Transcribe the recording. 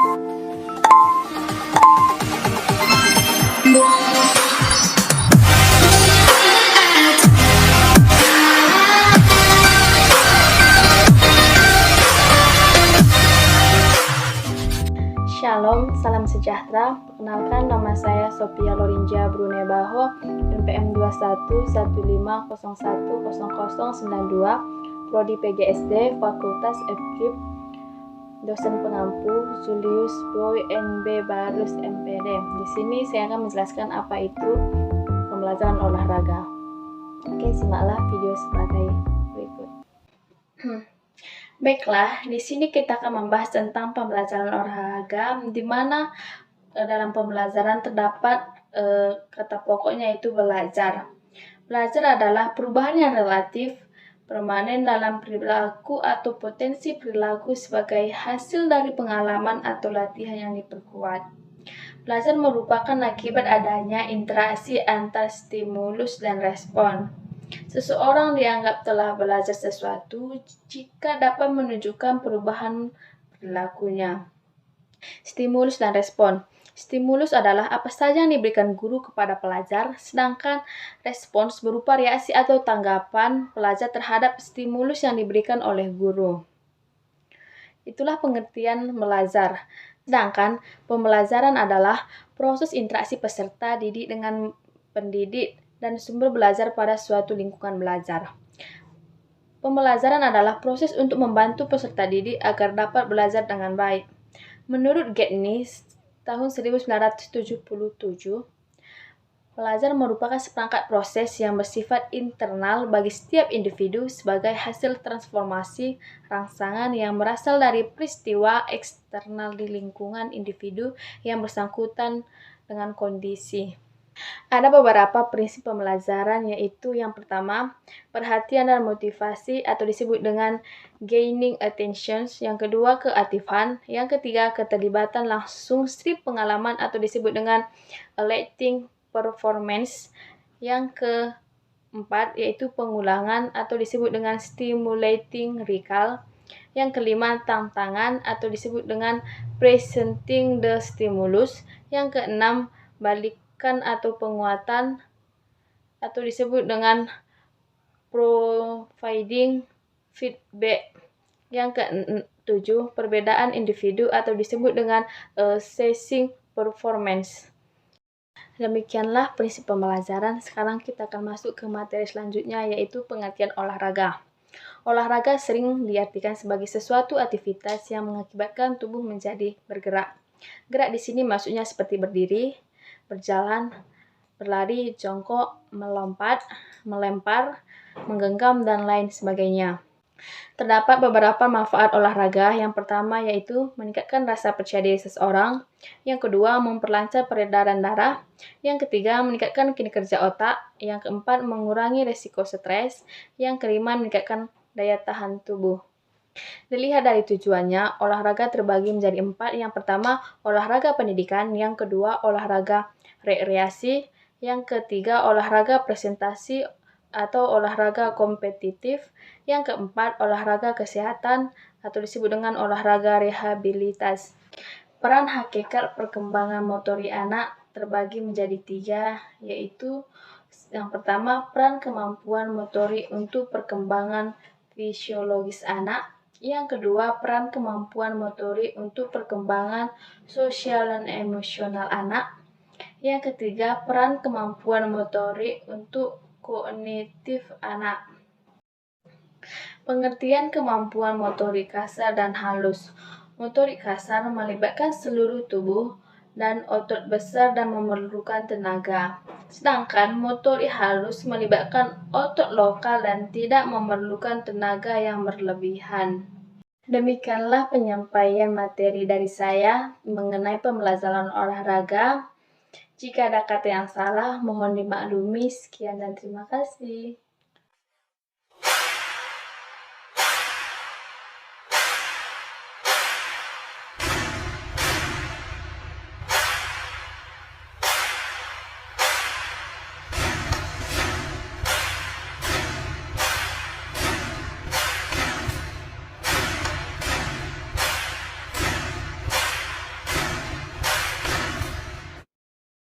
Shalom, salam sejahtera. Perkenalkan, nama saya Sophia Lorinja Brunebaho, NPM 2115010092, Prodi PGSD, Fakultas FKIP, dosen pengampu Julius Boy NB Barus MPD. Di sini saya akan menjelaskan apa itu pembelajaran olahraga. Oke, simaklah video sebagai berikut. Baiklah, di sini kita akan membahas tentang pembelajaran olahraga, di mana dalam pembelajaran terdapat kata pokoknya yaitu belajar. Belajar adalah perubahan yang relatif, permanen dalam perilaku atau potensi perilaku sebagai hasil dari pengalaman atau latihan yang diperkuat. Belajar merupakan akibat adanya interaksi antar stimulus dan respon. Seseorang dianggap telah belajar sesuatu jika dapat menunjukkan perubahan perilakunya. Stimulus dan respon. Stimulus adalah apa saja yang diberikan guru kepada pelajar, sedangkan respons berupa reaksi atau tanggapan pelajar terhadap stimulus yang diberikan oleh guru. Itulah pengertian belajar. Sedangkan pembelajaran adalah proses interaksi peserta didik dengan pendidik dan sumber belajar pada suatu lingkungan belajar. Pembelajaran adalah proses untuk membantu peserta didik agar dapat belajar dengan baik. Menurut Getney, tahun 1977, belajar merupakan seperangkat proses yang bersifat internal bagi setiap individu sebagai hasil transformasi rangsangan yang berasal dari peristiwa eksternal di lingkungan individu yang bersangkutan dengan kondisi. Ada beberapa prinsip pembelajaran, yaitu yang pertama, perhatian dan motivasi atau disebut dengan gaining attention, yang kedua, keaktifan, yang ketiga, keterlibatan langsung strip pengalaman atau disebut dengan electing performance, yang keempat, yaitu pengulangan atau disebut dengan stimulating recall, yang kelima, tantangan atau disebut dengan presenting the stimulus, yang keenam, balik atau penguatan atau disebut dengan providing feedback. Yang ketujuh, perbedaan individu atau disebut dengan assessing performance. Demikianlah prinsip pembelajaran. Sekarang kita akan masuk ke materi selanjutnya, yaitu pengertian olahraga. Olahraga sering diartikan sebagai sesuatu aktivitas yang mengakibatkan tubuh menjadi bergerak. Gerak di sini maksudnya seperti berdiri, berjalan, berlari, jongkok, melompat, melempar, menggenggam, dan lain sebagainya. Terdapat beberapa manfaat olahraga. Yang pertama yaitu meningkatkan rasa percaya diri seseorang. Yang kedua, memperlancar peredaran darah. Yang ketiga, meningkatkan kinerja otak. Yang keempat, mengurangi resiko stres. Yang kelima, meningkatkan daya tahan tubuh. Dilihat dari tujuannya, olahraga terbagi menjadi 4. Yang pertama, olahraga pendidikan. Yang kedua, olahraga rekreasi. Yang ketiga, olahraga presentasi atau olahraga kompetitif. Yang keempat, olahraga kesehatan atau disebut dengan olahraga rehabilitas. Peran hakikat perkembangan motorik anak terbagi menjadi 3, yaitu yang pertama, peran kemampuan motorik untuk perkembangan fisiologis anak. Yang kedua, peran kemampuan motorik untuk perkembangan sosial dan emosional anak. Yang ketiga, peran kemampuan motorik untuk kognitif anak. Pengertian kemampuan motorik kasar dan halus. Motorik kasar melibatkan seluruh tubuh dan otot besar dan memerlukan tenaga. Sedangkan motorik halus melibatkan otot lokal dan tidak memerlukan tenaga yang berlebihan. Demikianlah penyampaian materi dari saya mengenai pembelajaran olahraga. Jika ada kata yang salah, mohon dimaklumi. Sekian dan terima kasih.